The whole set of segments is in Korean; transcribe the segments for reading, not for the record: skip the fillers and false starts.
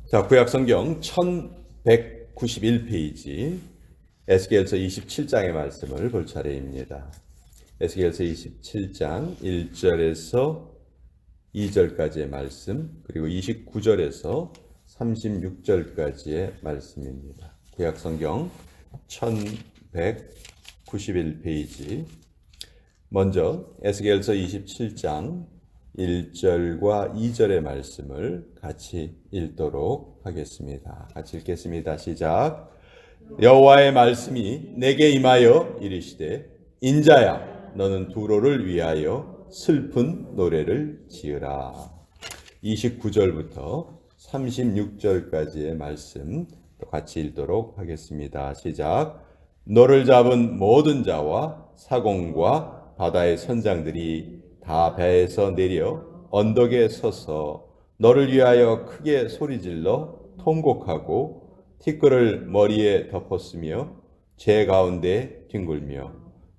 자, 구약성경 1191페이지 에스겔서 27장의 말씀을 볼 차례입니다. 에스겔서 27장 1절에서 2절까지의 말씀, 그리고 29절에서 36절까지의 말씀입니다. 구약성경 1191페이지. 먼저 에스겔서 27장 1절과 2절의 말씀을 같이 읽도록 하겠습니다. 같이 읽겠습니다. 시작. 여호와의 말씀이 내게 임하여 이르시되 인자야 너는 두로를 위하여 슬픈 노래를 지으라. 29절부터 36절까지의 말씀 같이 읽도록 하겠습니다. 시작. 너를 잡은 모든 자와 사공과 바다의 선장들이 다 배에서 내려 언덕에 서서 너를 위하여 크게 소리질러 통곡하고 티끌을 머리에 덮었으며 재 가운데 뒹굴며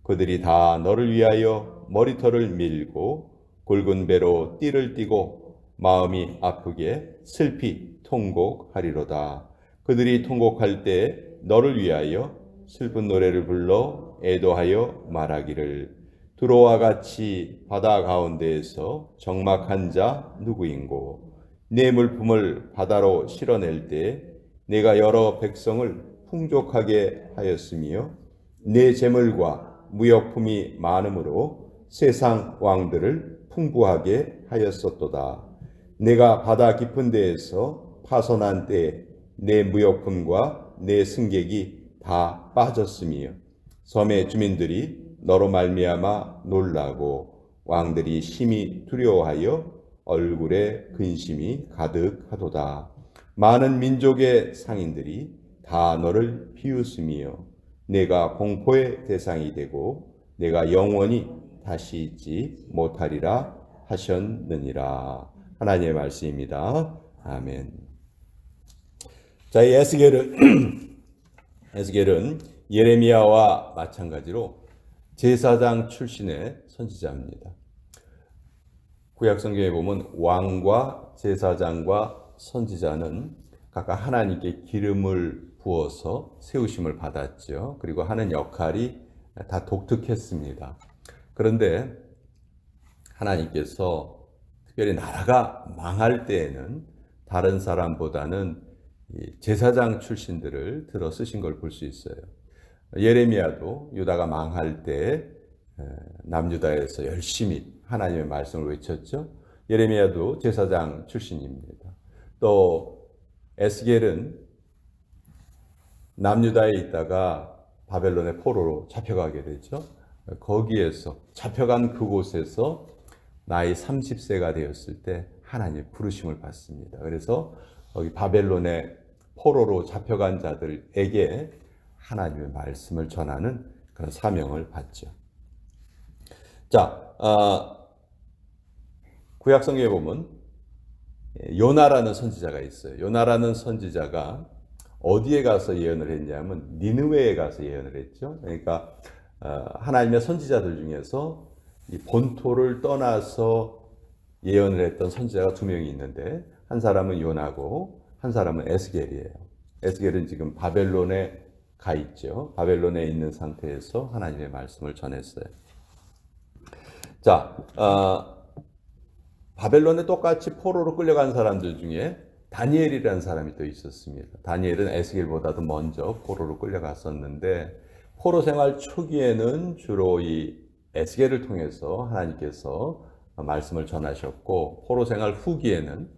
그들이 다 너를 위하여 머리털을 밀고 굵은 배로 띠를 띠고 마음이 아프게 슬피 통곡하리로다. 그들이 통곡할 때 너를 위하여 슬픈 노래를 불러 애도하여 말하기를 두로와 같이 바다 가운데에서 적막한 자 누구인고 내 물품을 바다로 실어낼 때 내가 여러 백성을 풍족하게 하였으며 내 재물과 무역품이 많음으로 세상 왕들을 풍부하게 하였었도다. 내가 바다 깊은 데에서 파손한 때 내 무역품과 내 승객이 다 빠졌으며 섬의 주민들이 너로 말미암아 놀라고 왕들이 심히 두려워하여 얼굴에 근심이 가득하도다. 많은 민족의 상인들이 다 너를 비웃으며 내가 공포의 대상이 되고 내가 영원히 다시 있지 못하리라 하셨느니라. 하나님의 말씀입니다. 아멘. 자, 이 에스겔은 예레미야와 마찬가지로 제사장 출신의 선지자입니다. 구약성경에 보면 왕과 제사장과 선지자는 각각 하나님께 기름을 부어서 세우심을 받았죠. 그리고 하는 역할이 다 독특했습니다. 그런데 하나님께서 특별히 나라가 망할 때에는 다른 사람보다는 제사장 출신들을 들어 쓰신 걸 볼 수 있어요. 예레미야도 유다가 망할 때 남유다에서 열심히 하나님의 말씀을 외쳤죠. 예레미야도 제사장 출신입니다. 또 에스겔은 남유다에 있다가 바벨론의 포로로 잡혀가게 되죠. 거기에서 잡혀간 그곳에서 나이 30세가 되었을 때 하나님의 부르심을 받습니다. 그래서 거기 바벨론의 포로로 잡혀간 자들에게 하나님의 말씀을 전하는 그런 사명을 받죠. 자, 구약성경에 보면 요나라는 선지자가 있어요. 요나라는 선지자가 어디에 가서 예언을 했냐면 니느웨에 가서 예언을 했죠. 그러니까 하나님의 선지자들 중에서 이 본토를 떠나서 예언을 했던 선지자가 두 명이 있는데 한 사람은 요나고 한 사람은 에스겔이에요. 에스겔은 지금 바벨론에 가 있죠. 바벨론에 있는 상태에서 하나님의 말씀을 전했어요. 자, 바벨론에 똑같이 포로로 끌려간 사람들 중에 다니엘이라는 사람이 또 있었습니다. 다니엘은 에스겔보다도 먼저 포로로 끌려갔었는데 포로 생활 초기에는 주로 이 에스겔을 통해서 하나님께서 말씀을 전하셨고 포로 생활 후기에는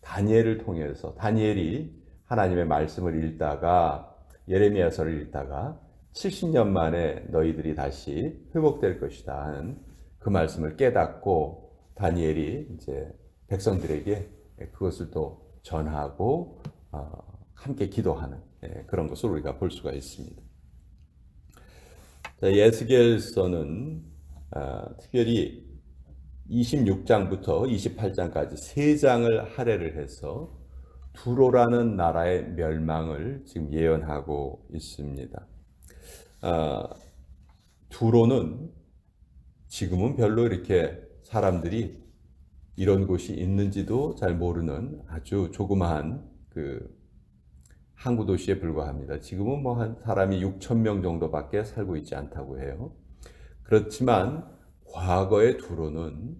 다니엘을 통해서 다니엘이 하나님의 말씀을 읽다가 예레미야서를 읽다가 70년 만에 너희들이 다시 회복될 것이다 하는 그 말씀을 깨닫고 다니엘이 이제 백성들에게 그것을 또 전하고 함께 기도하는 그런 것을 우리가 볼 수가 있습니다. 에스겔서는 특별히 26장부터 28장까지 3장을 할애를 해서 두로라는 나라의 멸망을 지금 예언하고 있습니다. 두로는 지금은 별로 이렇게 사람들이 이런 곳이 있는지도 잘 모르는 아주 조그마한 그 항구 도시에 불과합니다. 지금은 뭐 한 사람이 6천 명 정도밖에 살고 있지 않다고 해요. 그렇지만 과거의 두로는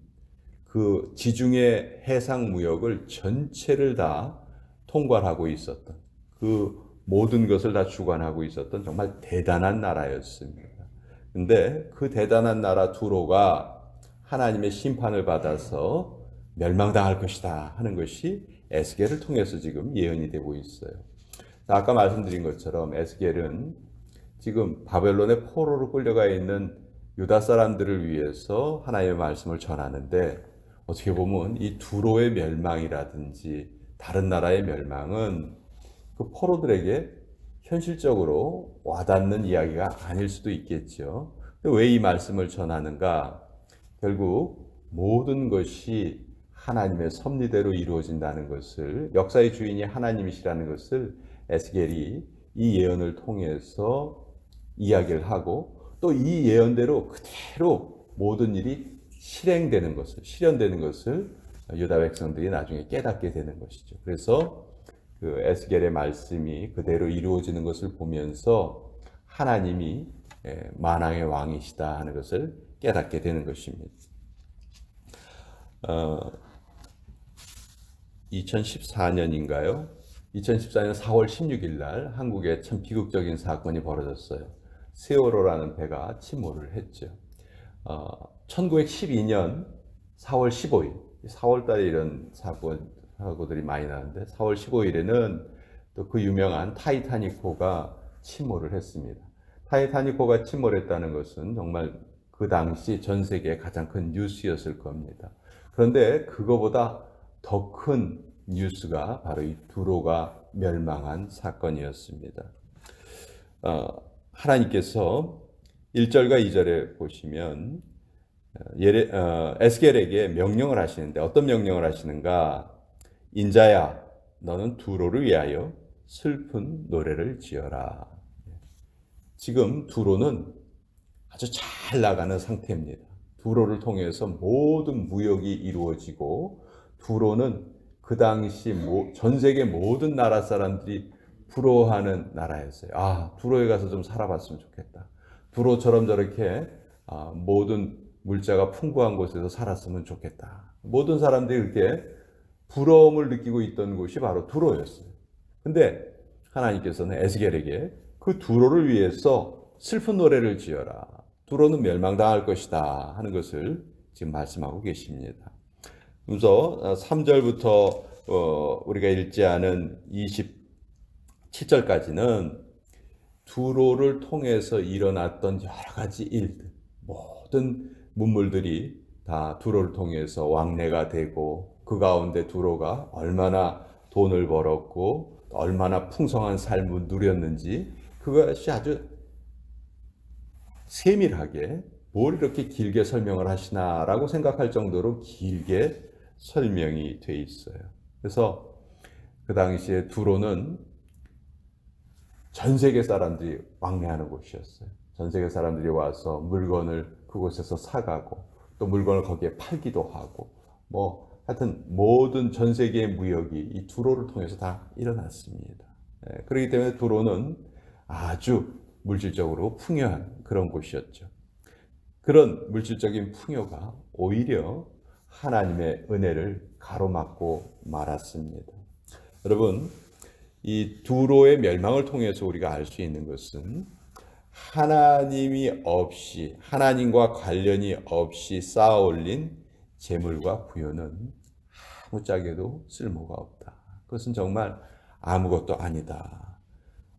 그 지중해 해상 무역을 전체를 다 통괄하고 있었던, 그 모든 것을 다 주관하고 있었던 정말 대단한 나라였습니다. 근데 그 대단한 나라 두로가 하나님의 심판을 받아서 멸망당할 것이다 하는 것이 에스겔을 통해서 지금 예언이 되고 있어요. 아까 말씀드린 것처럼 에스겔은 지금 바벨론의 포로로 끌려가 있는 유다 사람들을 위해서 하나님의 말씀을 전하는데, 어떻게 보면 이 두로의 멸망이라든지 다른 나라의 멸망은 그 포로들에게 현실적으로 와닿는 이야기가 아닐 수도 있겠죠. 왜 이 말씀을 전하는가? 결국 모든 것이 하나님의 섭리대로 이루어진다는 것을, 역사의 주인이 하나님이시라는 것을 에스겔이 이 예언을 통해서 이야기를 하고, 또 이 예언대로 그대로 모든 일이 실행되는 것을, 실현되는 것을 유다 백성들이 나중에 깨닫게 되는 것이죠. 그래서 그 에스겔의 말씀이 그대로 이루어지는 것을 보면서 하나님이 만왕의 왕이시다 하는 것을 깨닫게 되는 것입니다. 2014년인가요? 2014년 4월 16일 날 한국에 참 비극적인 사건이 벌어졌어요. 세월호라는 배가 침몰을 했죠. 1912년 4월 15일, 4월 달에 이런 사고들이 많이 나는데 4월 15일에는 또 그 유명한 타이타닉호가 침몰을 했습니다. 타이타닉호가 침몰했다는 것은 정말 그 당시 전 세계의 가장 큰 뉴스였을 겁니다. 그런데 그거보다 더 큰 뉴스가 바로 이 두로가 멸망한 사건이었습니다. 하나님께서 1절과 2절에 보시면 에스겔에게 명령을 하시는데, 어떤 명령을 하시는가? 인자야, 너는 두로를 위하여 슬픈 노래를 지어라. 지금 두로는 아주 잘 나가는 상태입니다. 두로를 통해서 모든 무역이 이루어지고, 두로는 그 당시 전 세계 모든 나라 사람들이 부러워하는 나라였어요. 아, 두로에 가서 좀 살아봤으면 좋겠다. 두로처럼 저렇게 모든 물자가 풍부한 곳에서 살았으면 좋겠다. 모든 사람들이 그렇게 부러움을 느끼고 있던 곳이 바로 두로였어요. 근데 하나님께서는 에스겔에게 그 두로를 위해서 슬픈 노래를 지어라. 두로는 멸망당할 것이다 하는 것을 지금 말씀하고 계십니다. 그래서 3절부터 우리가 읽지 않은 27절까지는 두로를 통해서 일어났던 여러 가지 일들, 모든 문물들이 다 두로를 통해서 왕래가 되고, 그 가운데 두로가 얼마나 돈을 벌었고 얼마나 풍성한 삶을 누렸는지, 그것이 아주 세밀하게 뭘 이렇게 길게 설명을 하시나라고 생각할 정도로 길게 설명이 돼 있어요. 그래서 그 당시에 두로는 전 세계 사람들이 왕래하는 곳이었어요. 전 세계 사람들이 와서 물건을 그곳에서 사가고, 또 물건을 거기에 팔기도 하고, 하여튼 모든 전 세계의 무역이 이 두로를 통해서 다 일어났습니다. 그렇기 때문에 두로는 아주 물질적으로 풍요한 그런 곳이었죠. 그런 물질적인 풍요가 오히려 하나님의 은혜를 가로막고 말았습니다. 여러분, 이 두로의 멸망을 통해서 우리가 알 수 있는 것은, 하나님이 없이, 하나님과 관련이 없이 쌓아 올린 재물과 부여는 아무짝에도 쓸모가 없다. 그것은 정말 아무것도 아니다.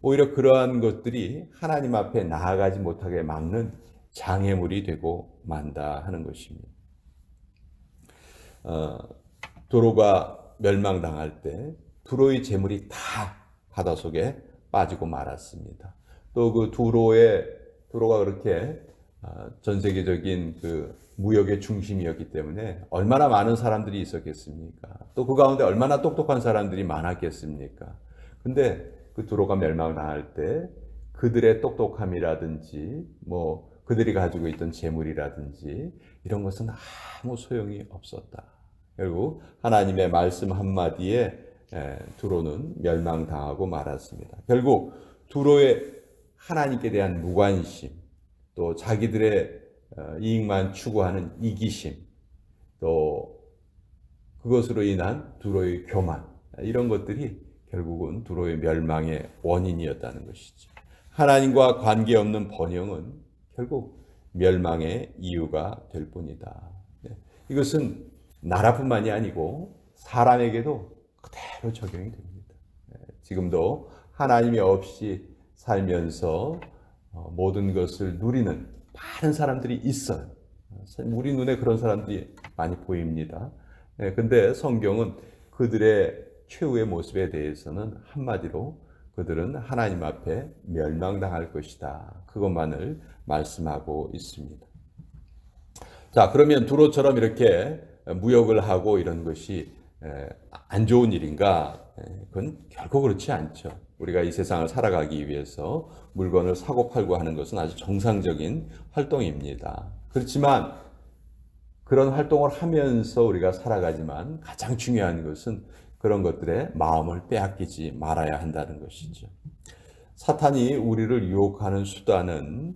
오히려 그러한 것들이 하나님 앞에 나아가지 못하게 막는 장애물이 되고 만다 하는 것입니다. 두로가 멸망당할 때 두로의 재물이 다 바닷속에 빠지고 말았습니다. 또 그 두로가 그렇게 전 세계적인 그 무역의 중심이었기 때문에 얼마나 많은 사람들이 있었겠습니까? 또 그 가운데 얼마나 똑똑한 사람들이 많았겠습니까? 근데 그 두로가 멸망당할 때 그들의 똑똑함이라든지 그들이 가지고 있던 재물이라든지 이런 것은 아무 소용이 없었다. 결국 하나님의 말씀 한마디에 두로는 멸망당하고 말았습니다. 결국 두로의 하나님께 대한 무관심, 또 자기들의 이익만 추구하는 이기심, 또 그것으로 인한 두로의 교만, 이런 것들이 결국은 두로의 멸망의 원인이었다는 것이죠. 하나님과 관계없는 번영은 결국 멸망의 이유가 될 뿐이다. 이것은 나라뿐만이 아니고 사람에게도 그대로 적용이 됩니다. 지금도 하나님이 없이 살면서 모든 것을 누리는 많은 사람들이 있어요. 우리 눈에 그런 사람들이 많이 보입니다. 근데 성경은 그들의 최후의 모습에 대해서는 한마디로 그들은 하나님 앞에 멸망당할 것이다, 그것만을 말씀하고 있습니다. 자, 그러면 두로처럼 이렇게 무역을 하고 이런 것이 안 좋은 일인가? 그건 결코 그렇지 않죠. 우리가 이 세상을 살아가기 위해서 물건을 사고 팔고 하는 것은 아주 정상적인 활동입니다. 그렇지만 그런 활동을 하면서 우리가 살아가지만 가장 중요한 것은 그런 것들에 마음을 빼앗기지 말아야 한다는 것이죠. 사탄이 우리를 유혹하는 수단은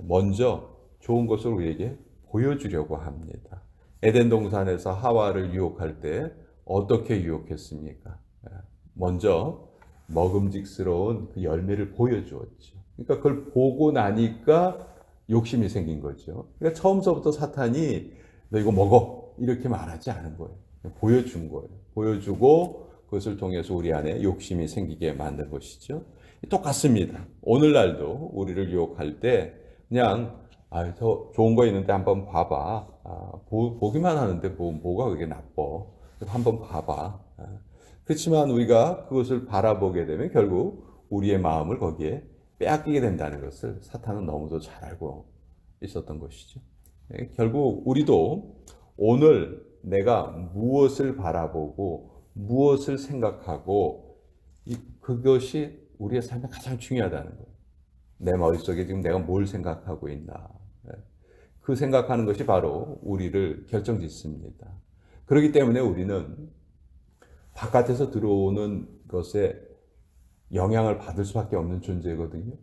먼저 좋은 것을 우리에게 보여주려고 합니다. 에덴 동산에서 하와를 유혹할 때 어떻게 유혹했습니까? 먼저 먹음직스러운 그 열매를 보여주었죠. 그러니까 그걸 보고 나니까 욕심이 생긴 거죠. 그러니까 처음서부터 사탄이 너 이거 먹어, 이렇게 말하지 않은 거예요. 보여준 거예요. 보여주고 그것을 통해서 우리 안에 욕심이 생기게 만든 것이죠. 똑같습니다. 오늘날도 우리를 유혹할 때 그냥 더 좋은 거 있는데 한번 봐봐. 보기만 하는데 뭐가 그게 나빠. 한번 봐봐. 그렇지만 우리가 그것을 바라보게 되면 결국 우리의 마음을 거기에 빼앗기게 된다는 것을 사탄은 너무도 잘 알고 있었던 것이죠. 결국 우리도 오늘 내가 무엇을 바라보고 무엇을 생각하고 그것이 우리의 삶에 가장 중요하다는 거예요. 내 머릿속에 지금 내가 뭘 생각하고 있나. 그 생각하는 것이 바로 우리를 결정짓습니다. 그렇기 때문에 우리는 바깥에서 들어오는 것에 영향을 받을 수밖에 없는 존재거든요.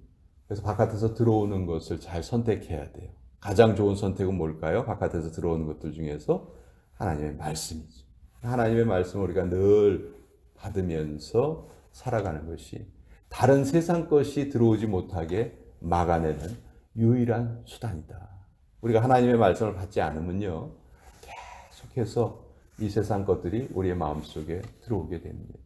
그래서 바깥에서 들어오는 것을 잘 선택해야 돼요. 가장 좋은 선택은 뭘까요? 바깥에서 들어오는 것들 중에서 하나님의 말씀이죠. 하나님의 말씀을 우리가 늘 받으면서 살아가는 것이 다른 세상 것이 들어오지 못하게 막아내는 유일한 수단이다. 우리가 하나님의 말씀을 받지 않으면요, 계속해서 이 세상 것들이 우리의 마음속에 들어오게 됩니다.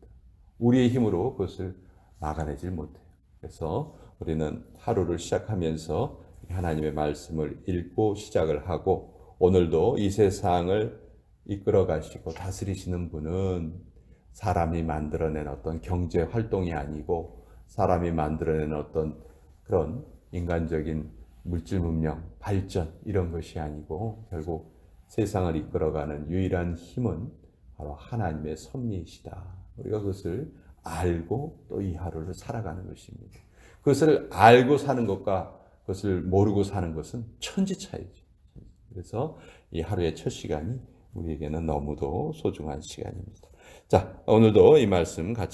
우리의 힘으로 그것을 막아내질 못해요. 그래서 우리는 하루를 시작하면서 하나님의 말씀을 읽고 시작을 하고, 오늘도 이 세상을 이끌어 가시고 다스리시는 분은 사람이 만들어낸 어떤 경제 활동이 아니고 사람이 만들어낸 어떤 그런 인간적인 물질 문명, 발전, 이런 것이 아니고 결국 세상을 이끌어가는 유일한 힘은 바로 하나님의 섭리이시다. 우리가 그것을 알고 또 이 하루를 살아가는 것입니다. 그것을 알고 사는 것과 그것을 모르고 사는 것은 천지 차이죠. 그래서 이 하루의 첫 시간이 우리에게는 너무도 소중한 시간입니다. 자, 오늘도 이 말씀 같이